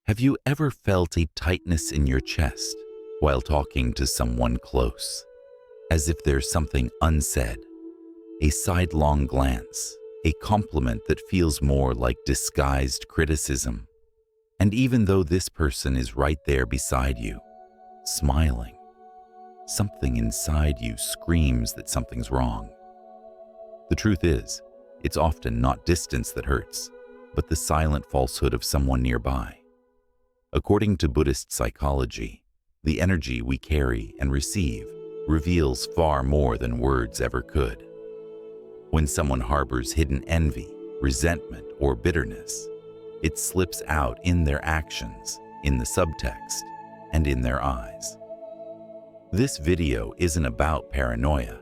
Have you ever felt a tightness in your chest while talking to someone close, as if there's something unsaid? A sidelong glance, a compliment that feels more like disguised criticism. And even though this person is right there beside you, smiling, something inside you screams that something's wrong. The truth is, it's often not distance that hurts, but the silent falsehood of someone nearby. According to Buddhist psychology, the energy we carry and receive reveals far more than words ever could. When someone harbors hidden envy, resentment, or bitterness, it slips out in their actions, in the subtext, and in their eyes. This video isn't about paranoia,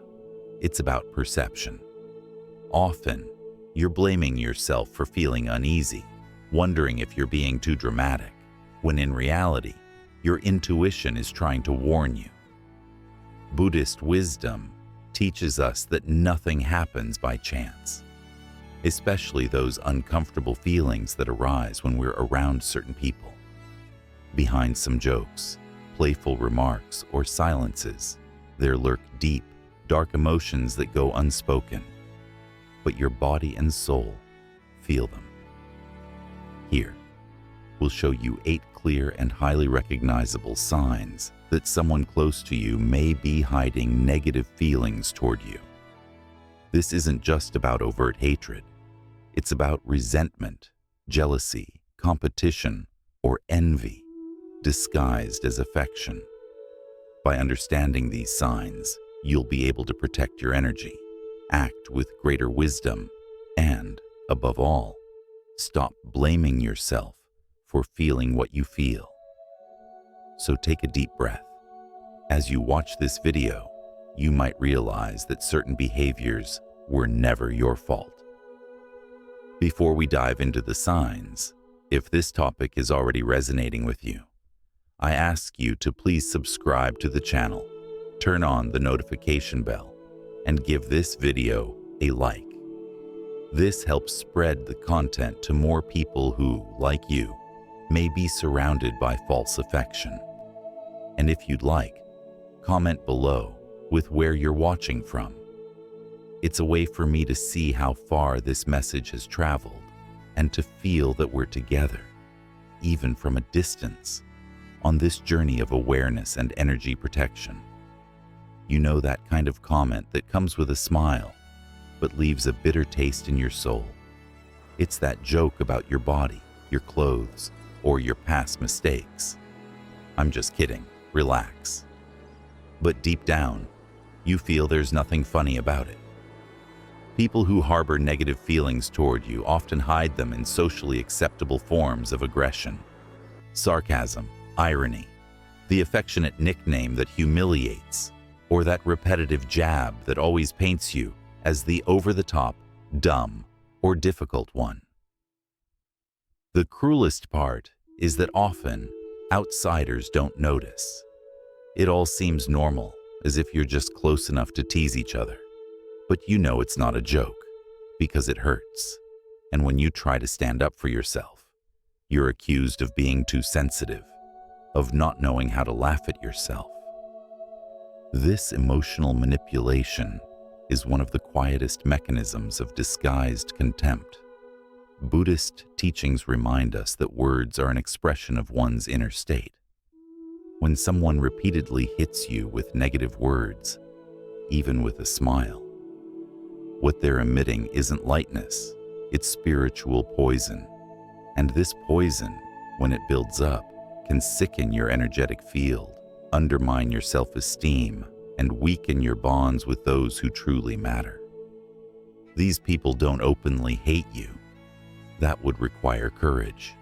it's about perception. Often, you're blaming yourself for feeling uneasy, wondering if you're being too dramatic, when in reality, your intuition is trying to warn you. Buddhist wisdom teaches us that nothing happens by chance, especially those uncomfortable feelings that arise when we're around certain people. Behind some jokes, playful remarks, or silences, there lurk deep, dark emotions that go unspoken, but your body and soul feel them. Here, we'll show you 8 clear and highly recognizable signs that someone close to you may be hiding negative feelings toward you. This isn't just about overt hatred. It's about resentment, jealousy, competition, or envy, disguised as affection. By understanding these signs, you'll be able to protect your energy, act with greater wisdom, and, above all, stop blaming yourself for feeling what you feel. So take a deep breath. As you watch this video, you might realize that certain behaviors were never your fault. Before we dive into the signs, if this topic is already resonating with you, I ask you to please subscribe to the channel, turn on the notification bell, and give this video a like. This helps spread the content to more people who, like you, may be surrounded by false affection. And if you'd like, comment below with where you're watching from. It's a way for me to see how far this message has traveled and to feel that we're together, even from a distance, on this journey of awareness and energy protection. You know, that kind of comment that comes with a smile, but leaves a bitter taste in your soul. It's that joke about your body, your clothes, or your past mistakes. I'm just kidding, relax. But deep down, you feel there's nothing funny about it. People who harbor negative feelings toward you often hide them in socially acceptable forms of aggression, sarcasm, irony, the affectionate nickname that humiliates, or that repetitive jab that always paints you as the over-the-top, dumb, or difficult one. The cruelest part is that often outsiders don't notice. It all seems normal, as if you're just close enough to tease each other. But you know it's not a joke, because it hurts. And when you try to stand up for yourself, you're accused of being too sensitive, of not knowing how to laugh at yourself. This emotional manipulation is one of the quietest mechanisms of disguised contempt. Buddhist teachings remind us that words are an expression of one's inner state. When someone repeatedly hits you with negative words, even with a smile, what they're emitting isn't lightness, it's spiritual poison. And this poison, when it builds up, can sicken your energetic field, undermine your self-esteem, and weaken your bonds with those who truly matter. These people don't openly hate you. That would require courage.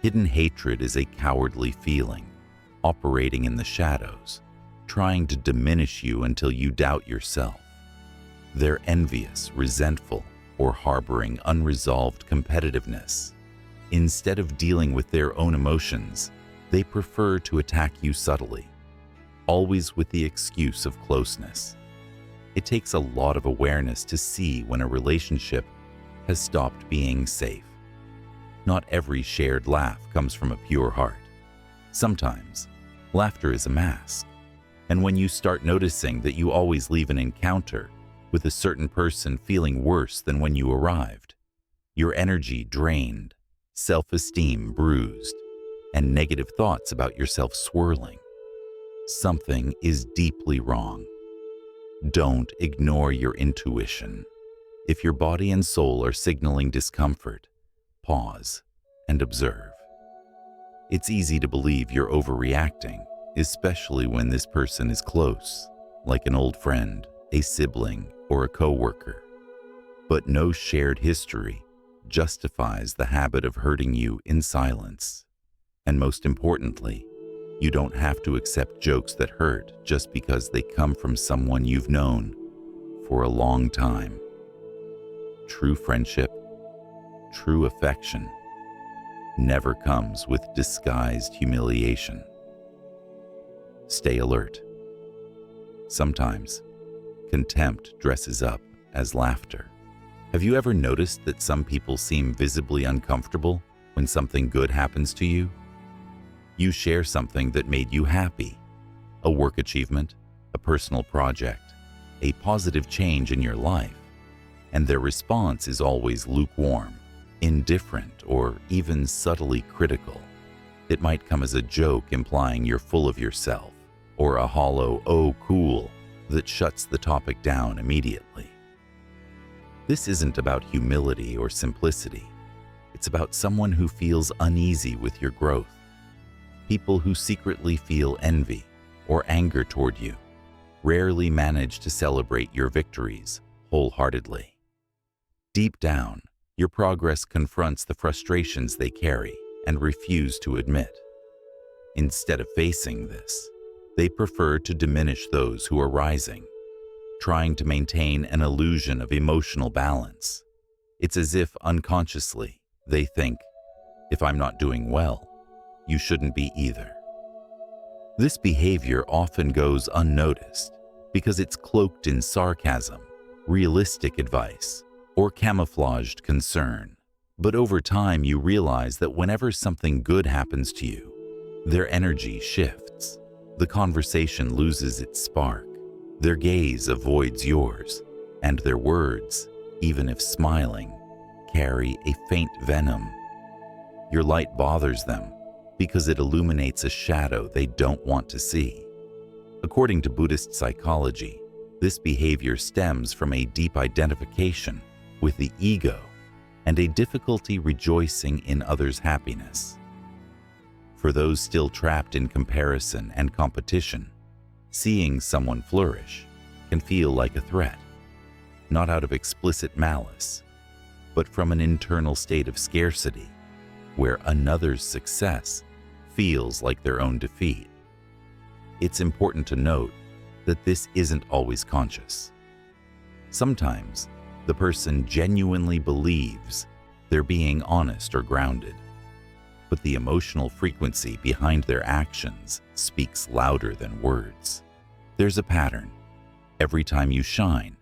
Hidden hatred is a cowardly feeling, operating in the shadows, trying to diminish you until you doubt yourself. They're envious, resentful, or harboring unresolved competitiveness. Instead of dealing with their own emotions, they prefer to attack you subtly, always with the excuse of closeness. It takes a lot of awareness to see when a relationship has stopped being safe. Not every shared laugh comes from a pure heart. Sometimes, laughter is a mask. And when you start noticing that you always leave an encounter with a certain person feeling worse than when you arrived, your energy drained, self-esteem bruised, and negative thoughts about yourself swirling, something is deeply wrong. Don't ignore your intuition. If your body and soul are signaling discomfort, pause and observe. It's easy to believe you're overreacting, especially when this person is close, like an old friend, a sibling, or a coworker. But no shared history justifies the habit of hurting you in silence. And most importantly, you don't have to accept jokes that hurt just because they come from someone you've known for a long time. True friendship, true affection, never comes with disguised humiliation. Stay alert. Sometimes, contempt dresses up as laughter. Have you ever noticed that some people seem visibly uncomfortable when something good happens to you? You share something that made you happy, a work achievement, a personal project, a positive change in your life, and their response is always lukewarm, indifferent, or even subtly critical. It might come as a joke implying you're full of yourself, or a hollow, "oh, cool," that shuts the topic down immediately. This isn't about humility or simplicity. It's about someone who feels uneasy with your growth. People who secretly feel envy or anger toward you rarely manage to celebrate your victories wholeheartedly. Deep down, your progress confronts the frustrations they carry and refuse to admit. Instead of facing this, they prefer to diminish those who are rising, trying to maintain an illusion of emotional balance. It's as if unconsciously they think, if I'm not doing well, you shouldn't be either. This behavior often goes unnoticed because it's cloaked in sarcasm, realistic advice, or camouflaged concern. But over time, you realize that whenever something good happens to you, their energy shifts. The conversation loses its spark. Their gaze avoids yours, and their words, even if smiling, carry a faint venom. Your light bothers them because it illuminates a shadow they don't want to see. According to Buddhist psychology, this behavior stems from a deep identification with the ego and a difficulty rejoicing in others' happiness. For those still trapped in comparison and competition, seeing someone flourish can feel like a threat, not out of explicit malice, but from an internal state of scarcity, where another's success feels like their own defeat. It's important to note that this isn't always conscious. Sometimes, the person genuinely believes they're being honest or grounded, but the emotional frequency behind their actions speaks louder than words. There's a pattern. Every time you shine,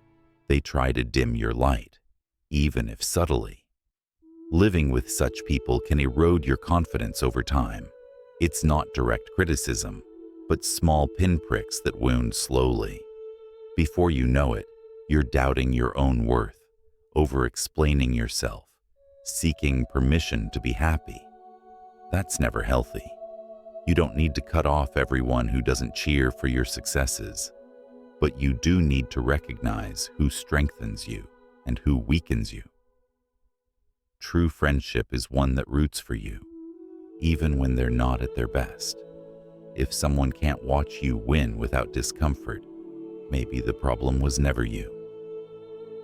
they try to dim your light, even if subtly. Living with such people can erode your confidence over time. It's not direct criticism, but small pinpricks that wound slowly. Before you know it, you're doubting your own worth, over-explaining yourself, seeking permission to be happy. That's never healthy. You don't need to cut off everyone who doesn't cheer for your successes, but you do need to recognize who strengthens you and who weakens you. True friendship is one that roots for you, even when they're not at their best. If someone can't watch you win without discomfort, maybe the problem was never you.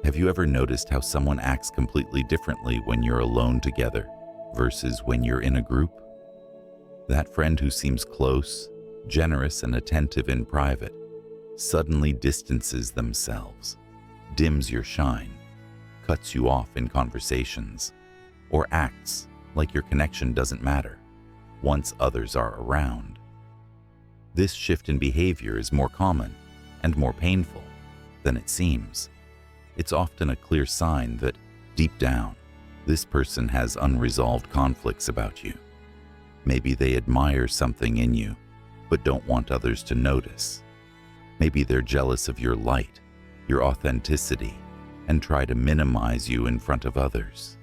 Have you ever noticed how someone acts completely differently when you're alone together versus when you're in a group? That friend who seems close, generous, and attentive in private suddenly distances themselves, dims your shine, cuts you off in conversations, or acts like your connection doesn't matter once others are around. This shift in behavior is more common and more painful than it seems. It's often a clear sign that, deep down, This person has unresolved conflicts about you. Maybe they admire something in you, but don't want others to notice. Maybe they're jealous of your light, your authenticity, and try to minimize you in front of others.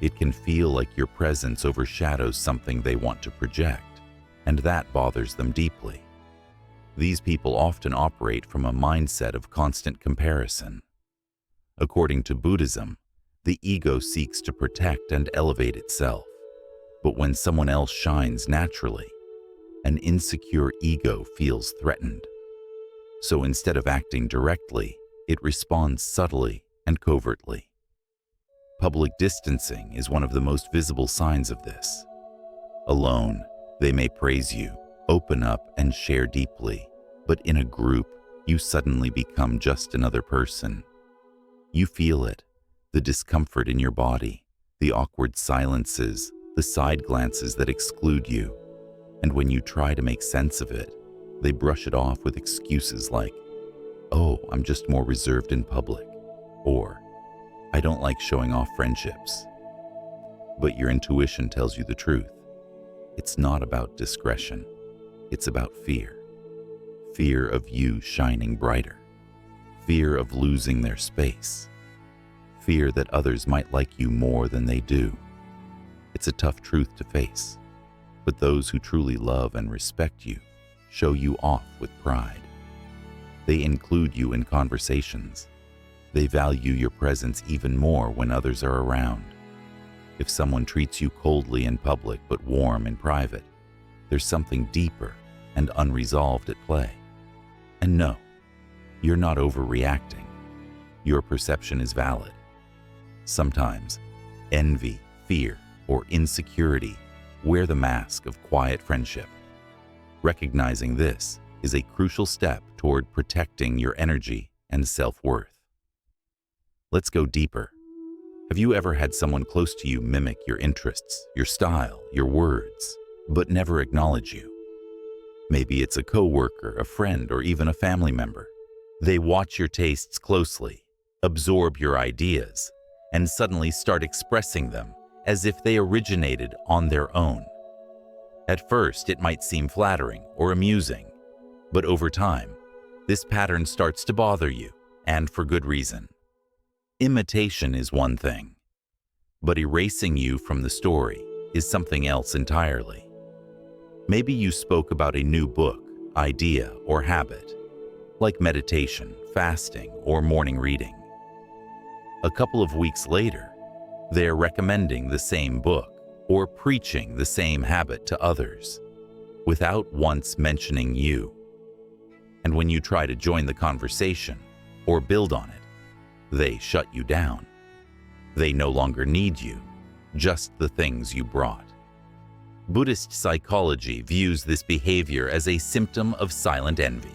It can feel like your presence overshadows something they want to project, and that bothers them deeply. These people often operate from a mindset of constant comparison. According to Buddhism, the ego seeks to protect and elevate itself. But when someone else shines naturally, an insecure ego feels threatened. So instead of acting directly, it responds subtly and covertly. Public distancing is one of the most visible signs of this. Alone, they may praise you, open up, and share deeply, but in a group, you suddenly become just another person. You feel it, the discomfort in your body, the awkward silences, the side glances that exclude you. And when you try to make sense of it, they brush it off with excuses like, "Oh, I'm just more reserved in public," or "I don't like showing off friendships." But your intuition tells you the truth. It's not about discretion. It's about fear. Fear of you shining brighter. Fear of losing their space. Fear that others might like you more than they do. It's a tough truth to face, but those who truly love and respect you show you off with pride. They include you in conversations. They value your presence even more when others are around. If someone treats you coldly in public but warm in private, there's something deeper and unresolved at play. And no, you're not overreacting. Your perception is valid. Sometimes envy, fear, or insecurity wear the mask of quiet friendship. Recognizing this is a crucial step toward protecting your energy and self-worth. Let's go deeper. Have you ever had someone close to you mimic your interests, your style, your words, but never acknowledge you? Maybe it's a coworker, a friend, or even a family member. They watch your tastes closely, absorb your ideas, and suddenly start expressing them as if they originated on their own. At first, it might seem flattering or amusing, but over time, this pattern starts to bother you, and for good reason. Imitation is one thing, but erasing you from the story is something else entirely. Maybe you spoke about a new book, idea, or habit, like meditation, fasting, or morning reading. A couple of weeks later, they're recommending the same book or preaching the same habit to others, without once mentioning you. And when you try to join the conversation or build on it, they shut you down. They no longer need you, just the things you brought. Buddhist psychology views this behavior as a symptom of silent envy.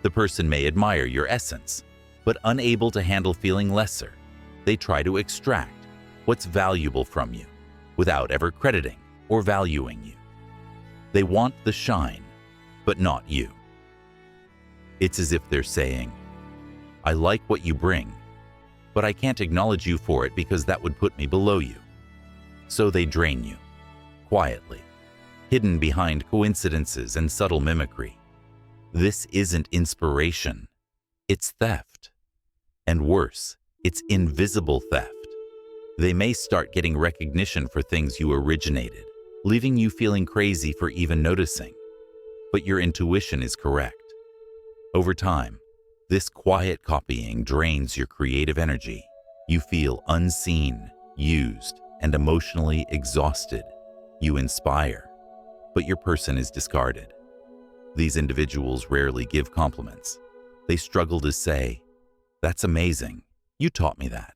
The person may admire your essence, but unable to handle feeling lesser, they try to extract what's valuable from you without ever crediting or valuing you. They want the shine, but not you. It's as if they're saying, "I like what you bring, but I can't acknowledge you for it because that would put me below you." So they drain you, quietly, hidden behind coincidences and subtle mimicry. This isn't inspiration, it's theft. And worse, it's invisible theft. They may start getting recognition for things you originated, leaving you feeling crazy for even noticing. But your intuition is correct. Over time, this quiet copying drains your creative energy. You feel unseen, used, and emotionally exhausted. You inspire, but your person is discarded. These individuals rarely give compliments. They struggle to say, "That's amazing. You taught me that."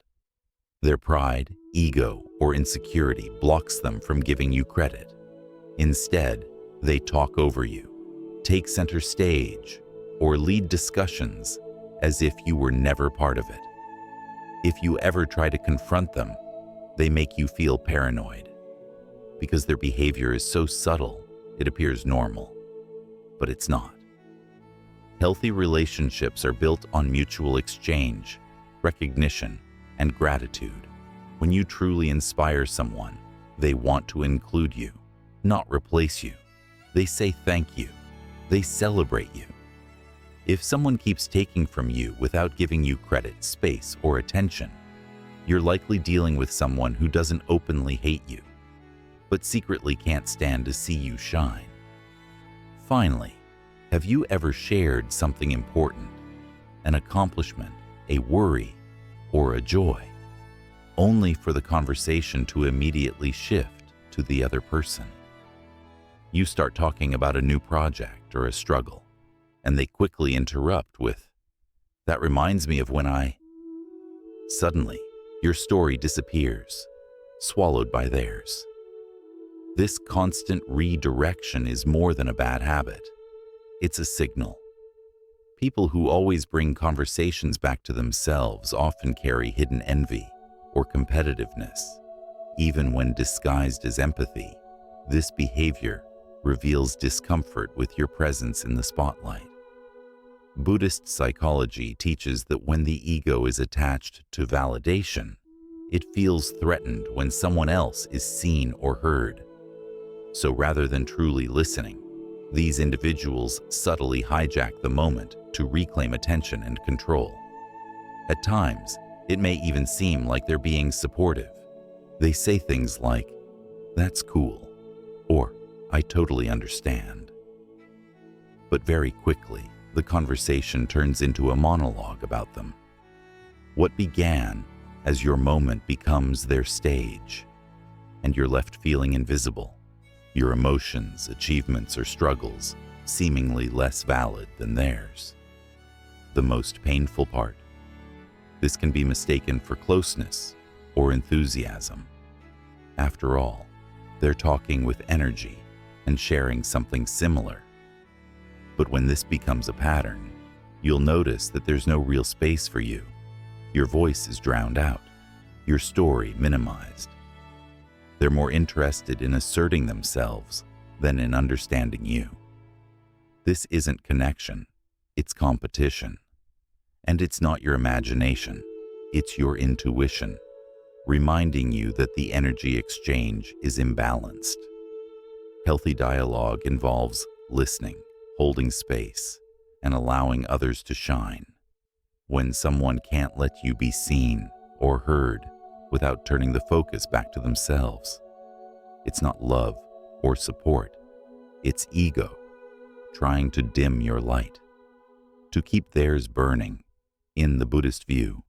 Their pride, ego, or insecurity blocks them from giving you credit. Instead, they talk over you, take center stage, or lead discussions as if you were never part of it. If you ever try to confront them, they make you feel paranoid. Because their behavior is so subtle, it appears normal. But it's not. Healthy relationships are built on mutual exchange, recognition, and gratitude, When you truly inspire someone, they want to include you, not replace you. They say thank you. They celebrate you. If someone keeps taking from you without giving you credit, space, or attention, you're likely dealing with someone who doesn't openly hate you, but secretly can't stand to see you shine. Finally, have you ever shared something important, an accomplishment, a worry, or a joy, only for the conversation to immediately shift to the other person? You start talking about a new project or a struggle, and they quickly interrupt with, "That reminds me of when I..." Suddenly, your story disappears, swallowed by theirs. This constant redirection is more than a bad habit. It's a signal. People who always bring conversations back to themselves often carry hidden envy or competitiveness. Even when disguised as empathy, this behavior reveals discomfort with your presence in the spotlight. Buddhist psychology teaches that when the ego is attached to validation, it feels threatened when someone else is seen or heard. So rather than truly listening, these individuals subtly hijack the moment to reclaim attention and control. At times, it may even seem like they're being supportive. They say things like, "That's cool," or "I totally understand." But very quickly, the conversation turns into a monologue about them. What began as your moment becomes their stage, and you're left feeling invisible, your emotions, achievements, or struggles seemingly less valid than theirs. The most painful part: this can be mistaken for closeness or enthusiasm. After all, they're talking with energy and sharing something similar. But when this becomes a pattern, you'll notice that there's no real space for you. Your voice is drowned out, your story minimized. They're more interested in asserting themselves than in understanding you. This isn't connection, it's competition. And it's not your imagination, it's your intuition, reminding you that the energy exchange is imbalanced. Healthy dialogue involves listening, holding space, and allowing others to shine. When someone can't let you be seen or heard without turning the focus back to themselves, it's not love or support, it's ego trying to dim your light, to keep theirs burning. In the Buddhist view,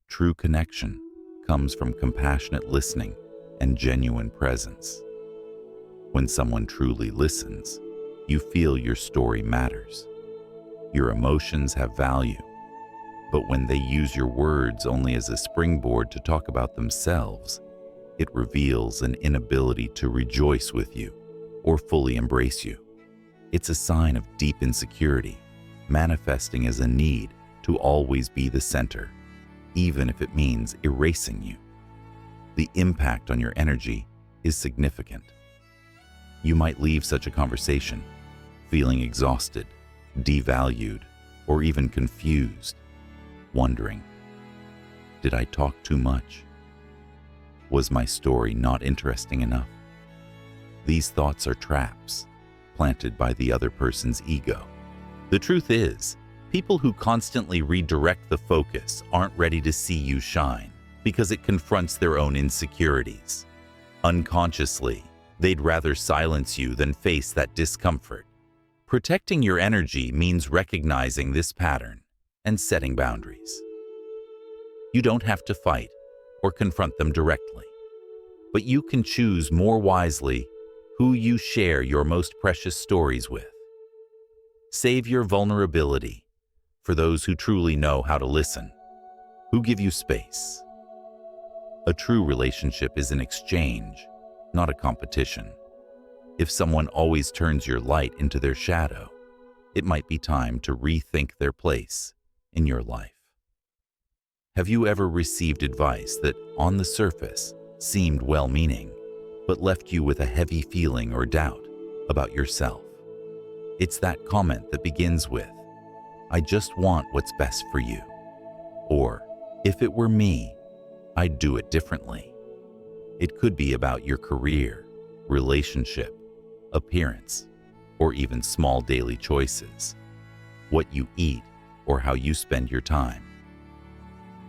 true connection comes from compassionate listening and genuine presence. When someone truly listens, you feel your story matters. Your emotions have value. But when they use your words only as a springboard to talk about themselves, it reveals an inability to rejoice with you or fully embrace you. It's a sign of deep insecurity, manifesting as a need to always be the center, even if it means erasing you. The impact on your energy is significant. You might leave such a conversation feeling exhausted, devalued, or even confused, wondering, did I talk too much? Was my story not interesting enough? These thoughts are traps planted by the other person's ego. The truth is, people who constantly redirect the focus aren't ready to see you shine because it confronts their own insecurities. Unconsciously, they'd rather silence you than face that discomfort. Protecting your energy means recognizing this pattern and setting boundaries. You don't have to fight or confront them directly, but you can choose more wisely who you share your most precious stories with. Save your vulnerability for those who truly know how to listen, who give you space. A true relationship is an exchange, not a competition. If someone always turns your light into their shadow, it might be time to rethink their place in your life. Have you ever received advice that, on the surface, seemed well-meaning, but left you with a heavy feeling or doubt about yourself? It's that comment that begins with, "I just want what's best for you," or, "If it were me, I'd do it differently." It could be about your career, relationship, appearance, or even small daily choices, what you eat or how you spend your time.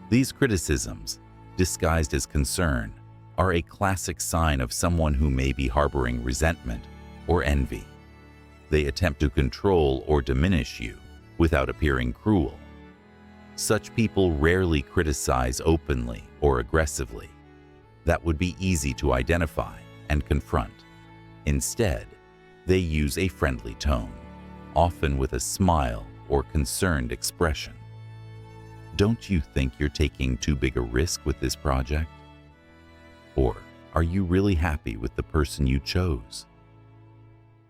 These criticisms, disguised as concern, are a classic sign of someone who may be harboring resentment or envy. They attempt to control or diminish you without appearing cruel. Such people rarely criticize openly or aggressively. That would be easy to identify and confront. Instead, they use a friendly tone, often with a smile or concerned expression. Don't you think you're taking too big a risk with this project? Or are you really happy with the person you chose?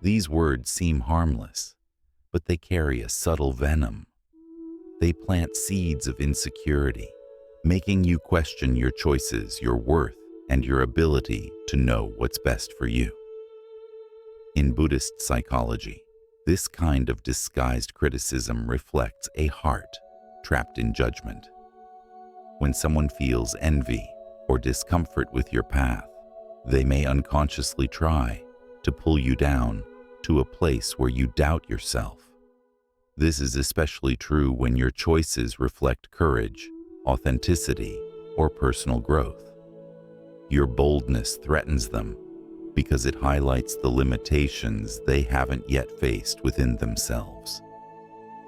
These words seem harmless, but they carry a subtle venom. They plant seeds of insecurity, making you question your choices, your worth, and your ability to know what's best for you. In Buddhist psychology, this kind of disguised criticism reflects a heart trapped in judgment. When someone feels envy or discomfort with your path, they may unconsciously try to pull you down to a place where you doubt yourself. This is especially true when your choices reflect courage, authenticity, or personal growth. Your boldness threatens them because it highlights the limitations they haven't yet faced within themselves.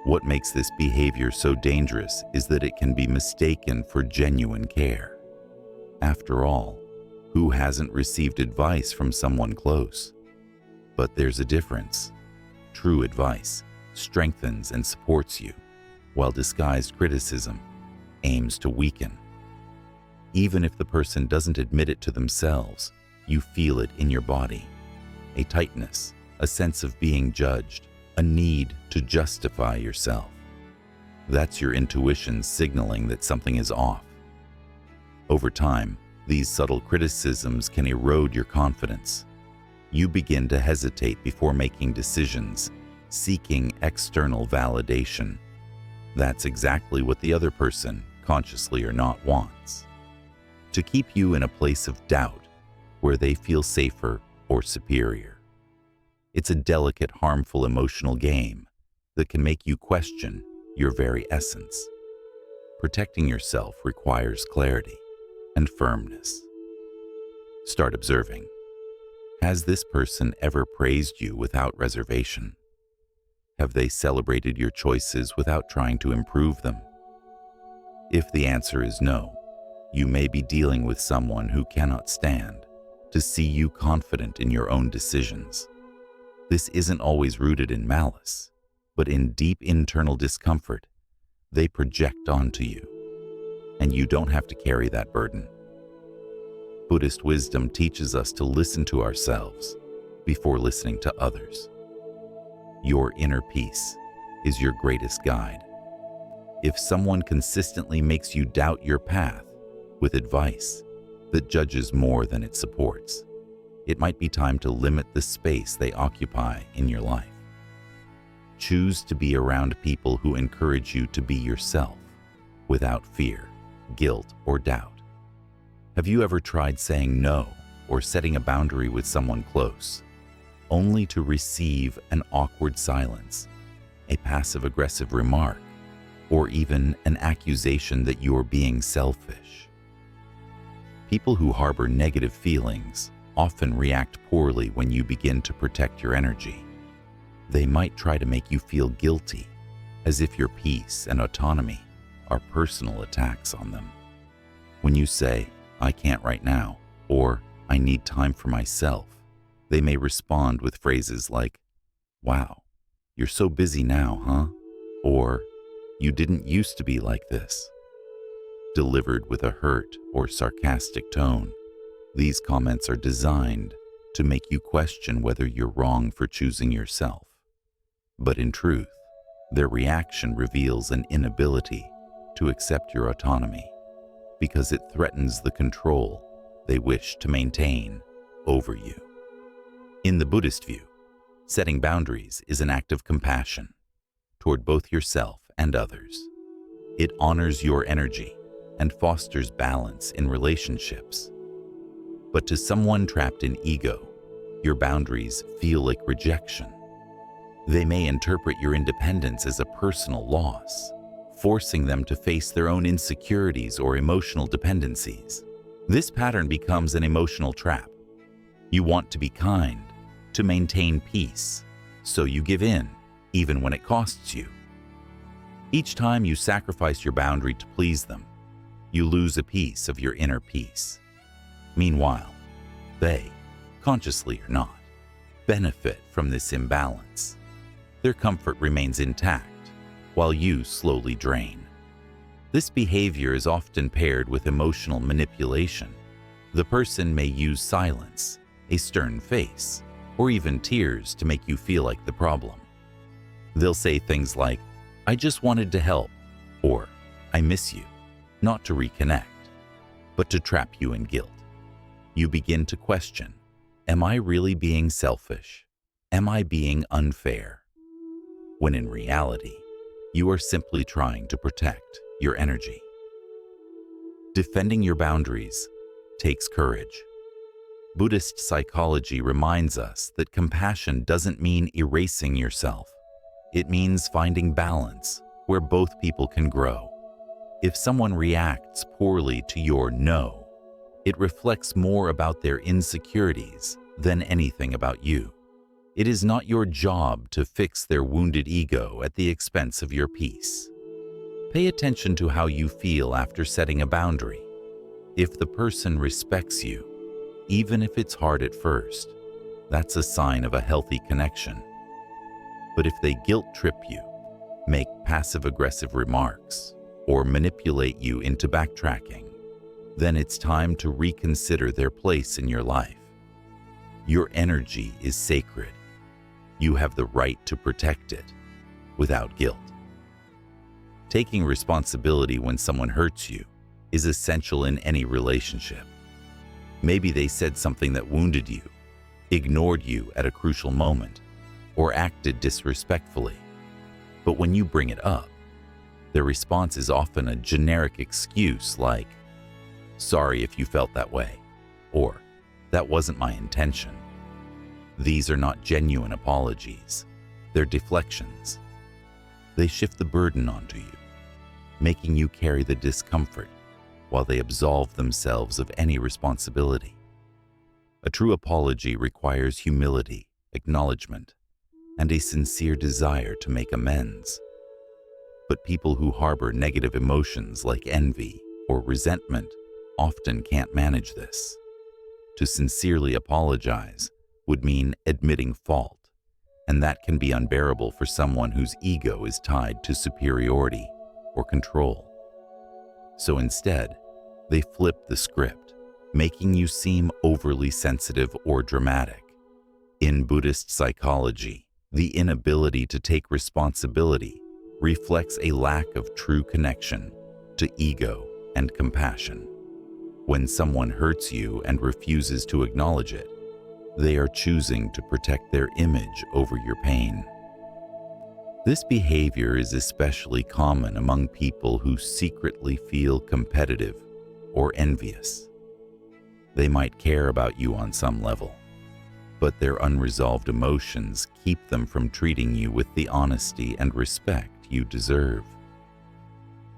What makes this behavior so dangerous is that it can be mistaken for genuine care. After all, who hasn't received advice from someone close? But there's a difference. True advice strengthens and supports you, while disguised criticism aims to weaken. Even if the person doesn't admit it to themselves, you feel it in your body. A tightness, a sense of being judged, a need to justify yourself. That's your intuition signaling that something is off. Over time, these subtle criticisms can erode your confidence. You begin to hesitate before making decisions, seeking external validation. That's exactly what the other person, consciously or not, wants. To keep you in a place of doubt, where they feel safer or superior. It's a delicate, harmful emotional game that can make you question your very essence. Protecting yourself requires clarity and firmness. Start observing. Has this person ever praised you without reservation? Have they celebrated your choices without trying to improve them? If the answer is no, you may be dealing with someone who cannot stand to see you confident in your own decisions. This isn't always rooted in malice, but in deep internal discomfort they project onto you, and you don't have to carry that burden. Buddhist wisdom teaches us to listen to ourselves before listening to others. Your inner peace is your greatest guide. If someone consistently makes you doubt your path with advice that judges more than it supports, it might be time to limit the space they occupy in your life. Choose to be around people who encourage you to be yourself without fear, guilt, or doubt. Have you ever tried saying no or setting a boundary with someone close, only to receive an awkward silence, a passive-aggressive remark, or even an accusation that you're being selfish? People who harbor negative feelings often react poorly when you begin to protect your energy. They might try to make you feel guilty, as if your peace and autonomy are personal attacks on them. When you say, "I can't right now," or "I need time for myself," they may respond with phrases like, "Wow, you're so busy now, huh?" Or, "You didn't used to be like this." Delivered with a hurt or sarcastic tone, these comments are designed to make you question whether you're wrong for choosing yourself. But in truth, their reaction reveals an inability to accept your autonomy because it threatens the control they wish to maintain over you. In the Buddhist view, setting boundaries is an act of compassion toward both yourself and others. It honors your energy and fosters balance in relationships. But to someone trapped in ego, your boundaries feel like rejection. They may interpret your independence as a personal loss, forcing them to face their own insecurities or emotional dependencies. This pattern becomes an emotional trap. You want to be kind, to maintain peace, so you give in, even when it costs you. Each time you sacrifice your boundary to please them, you lose a piece of your inner peace. Meanwhile, they, consciously or not, benefit from this imbalance. Their comfort remains intact, while you slowly drain. This behavior is often paired with emotional manipulation. The person may use silence, a stern face, or even tears to make you feel like the problem. They'll say things like, "I just wanted to help," or "I miss you," not to reconnect, but to trap you in guilt. You begin to question, am I really being selfish? Am I being unfair? When in reality, you are simply trying to protect your energy. Defending your boundaries takes courage. Buddhist psychology reminds us that compassion doesn't mean erasing yourself. It means finding balance where both people can grow. If someone reacts poorly to your no, it reflects more about their insecurities than anything about you. It is not your job to fix their wounded ego at the expense of your peace. Pay attention to how you feel after setting a boundary. If the person respects you, even if it's hard at first, that's a sign of a healthy connection. But if they guilt-trip you, make passive-aggressive remarks, or manipulate you into backtracking, then it's time to reconsider their place in your life. Your energy is sacred. You have the right to protect it without guilt. Taking responsibility when someone hurts you is essential in any relationship. Maybe they said something that wounded you, ignored you at a crucial moment, or acted disrespectfully. But when you bring it up, their response is often a generic excuse like, "Sorry if you felt that way," or "That wasn't my intention." These are not genuine apologies. They're deflections. They shift the burden onto you, making you carry the discomfort while they absolve themselves of any responsibility. A true apology requires humility, acknowledgement, and a sincere desire to make amends. But people who harbor negative emotions like envy or resentment often can't manage this. To sincerely apologize would mean admitting fault, and that can be unbearable for someone whose ego is tied to superiority or control. So instead, they flip the script, making you seem overly sensitive or dramatic. In Buddhist psychology, the inability to take responsibility reflects a lack of true connection to ego and compassion. When someone hurts you and refuses to acknowledge it, they are choosing to protect their image over your pain. This behavior is especially common among people who secretly feel competitive or envious. They might care about you on some level, but their unresolved emotions keep them from treating you with the honesty and respect you deserve.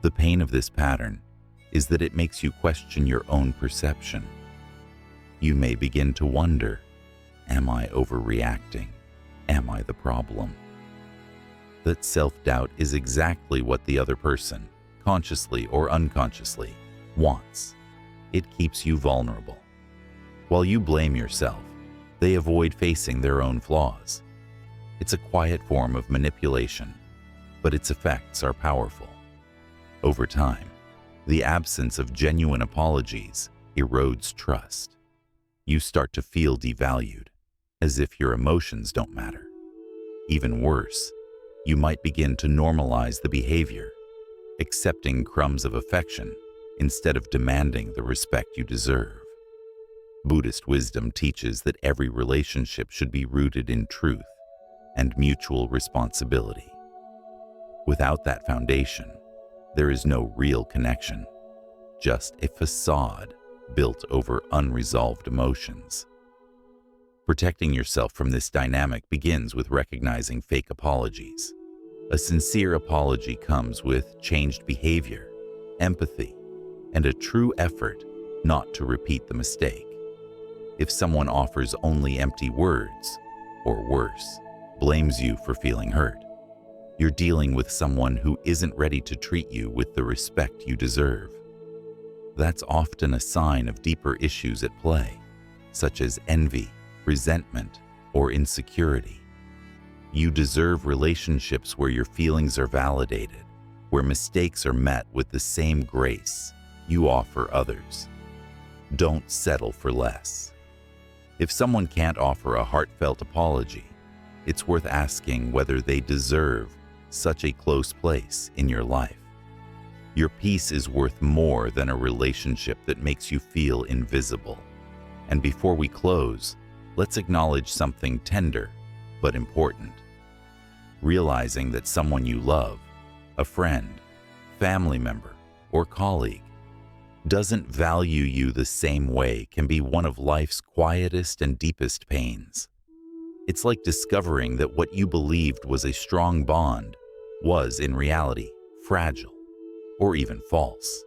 The pain of this pattern is that it makes you question your own perception. You may begin to wonder, am I overreacting? Am I the problem? That self-doubt is exactly what the other person, consciously or unconsciously, wants. It keeps you vulnerable. While you blame yourself, they avoid facing their own flaws. It's a quiet form of manipulation, but its effects are powerful. Over time, the absence of genuine apologies erodes trust. You start to feel devalued, as if your emotions don't matter. Even worse, you might begin to normalize the behavior, accepting crumbs of affection instead of demanding the respect you deserve. Buddhist wisdom teaches that every relationship should be rooted in truth and mutual responsibility. Without that foundation, there is no real connection, just a facade built over unresolved emotions. Protecting yourself from this dynamic begins with recognizing fake apologies. A sincere apology comes with changed behavior, empathy, and a true effort not to repeat the mistake. If someone offers only empty words, or worse, blames you for feeling hurt, you're dealing with someone who isn't ready to treat you with the respect you deserve. That's often a sign of deeper issues at play, such as envy, resentment, or insecurity. You deserve relationships where your feelings are validated, where mistakes are met with the same grace you offer others. Don't settle for less. If someone can't offer a heartfelt apology, it's worth asking whether they deserve such a close place in your life. Your peace is worth more than a relationship that makes you feel invisible. And before we close, let's acknowledge something tender but important. Realizing that someone you love, a friend, family member, or colleague, doesn't value you the same way can be one of life's quietest and deepest pains. It's like discovering that what you believed was a strong bond was in reality fragile or even false.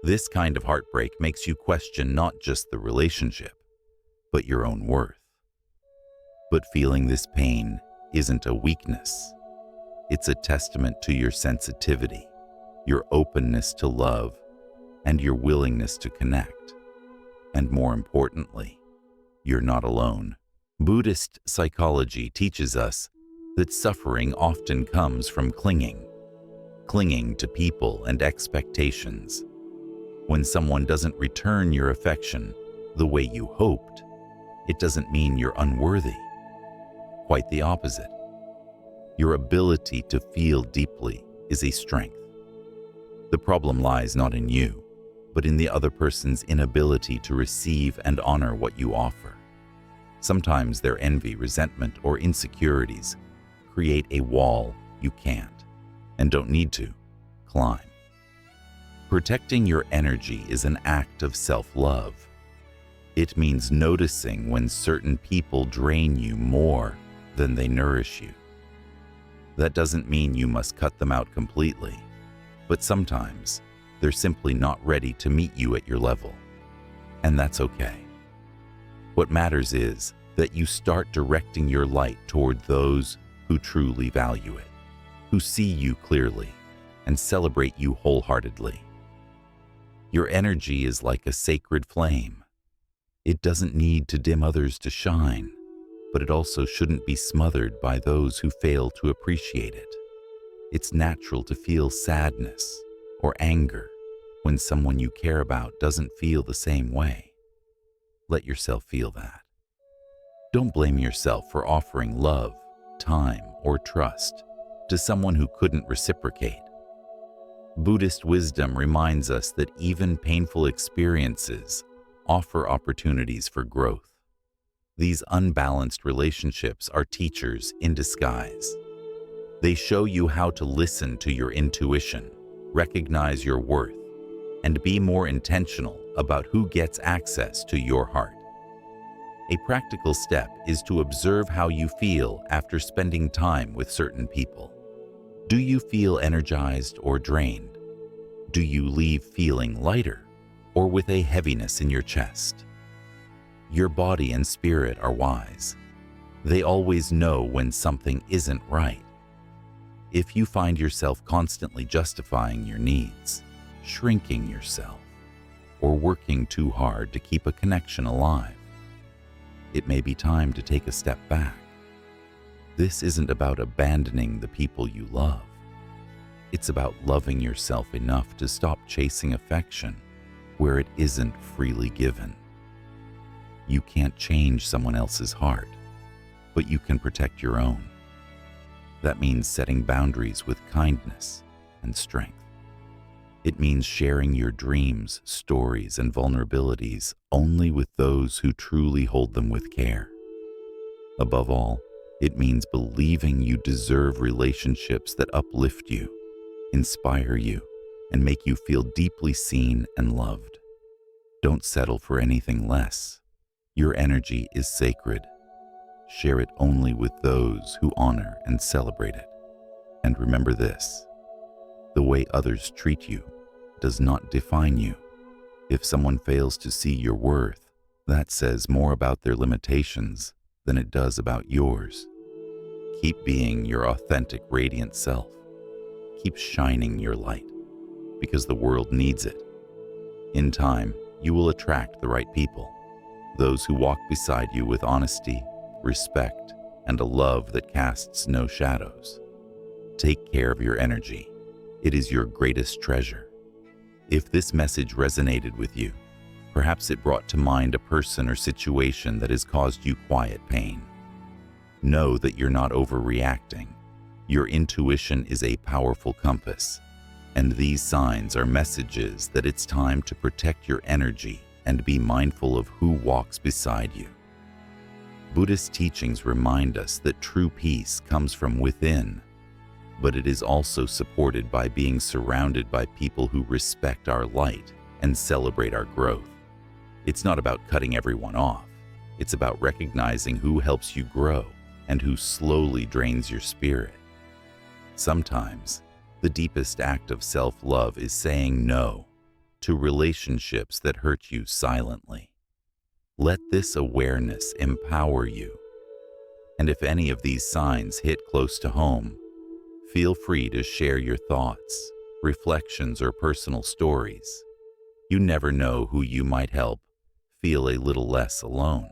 This kind of heartbreak makes you question not just the relationship, but your own worth. But feeling this pain isn't a weakness. It's a testament to your sensitivity, your openness to love, and your willingness to connect. And more importantly, you're not alone. Buddhist psychology teaches us that suffering often comes from clinging to people and expectations. When someone doesn't return your affection the way you hoped, it doesn't mean you're unworthy. Quite the opposite. Your ability to feel deeply is a strength. The problem lies not in you, but in the other person's inability to receive and honor what you offer. Sometimes their envy, resentment, or insecurities create a wall you can't, and don't need to, climb. Protecting your energy is an act of self-love. It means noticing when certain people drain you more than they nourish you. That doesn't mean you must cut them out completely, but sometimes they're simply not ready to meet you at your level, and that's okay. What matters is that you start directing your light toward those who truly value it, who see you clearly and celebrate you wholeheartedly. Your energy is like a sacred flame. It doesn't need to dim others to shine, but it also shouldn't be smothered by those who fail to appreciate it. It's natural to feel sadness or anger when someone you care about doesn't feel the same way. Let yourself feel that. Don't blame yourself for offering love, time, or trust to someone who couldn't reciprocate. Buddhist wisdom reminds us that even painful experiences offer opportunities for growth. These unbalanced relationships are teachers in disguise. They show you how to listen to your intuition, recognize your worth, and be more intentional about who gets access to your heart. A practical step is to observe how you feel after spending time with certain people. Do you feel energized or drained? Do you leave feeling lighter or with a heaviness in your chest? Your body and spirit are wise. They always know when something isn't right. If you find yourself constantly justifying your needs, shrinking yourself, or working too hard to keep a connection alive, it may be time to take a step back. This isn't about abandoning the people you love. It's about loving yourself enough to stop chasing affection where it isn't freely given. You can't change someone else's heart, but you can protect your own. That means setting boundaries with kindness and strength. It means sharing your dreams, stories, and vulnerabilities only with those who truly hold them with care. Above all, it means believing you deserve relationships that uplift you, inspire you, and make you feel deeply seen and loved. Don't settle for anything less. Your energy is sacred. Share it only with those who honor and celebrate it. And remember this: the way others treat you does not define you. If someone fails to see your worth, that says more about their limitations than it does about yours. Keep being your authentic, radiant self. Keep shining your light, because the world needs it. In time, you will attract the right people, those who walk beside you with honesty, respect, and a love that casts no shadows. Take care of your energy. It is your greatest treasure. If this message resonated with you, perhaps it brought to mind a person or situation that has caused you quiet pain. Know that you're not overreacting. Your intuition is a powerful compass, and these signs are messages that it's time to protect your energy and be mindful of who walks beside you. Buddhist teachings remind us that true peace comes from within, but it is also supported by being surrounded by people who respect our light and celebrate our growth. It's not about cutting everyone off. It's about recognizing who helps you grow and who slowly drains your spirit. Sometimes, the deepest act of self-love is saying no to relationships that hurt you silently. Let this awareness empower you. And if any of these signs hit close to home, feel free to share your thoughts, reflections, or personal stories. You never know who you might help feel a little less alone.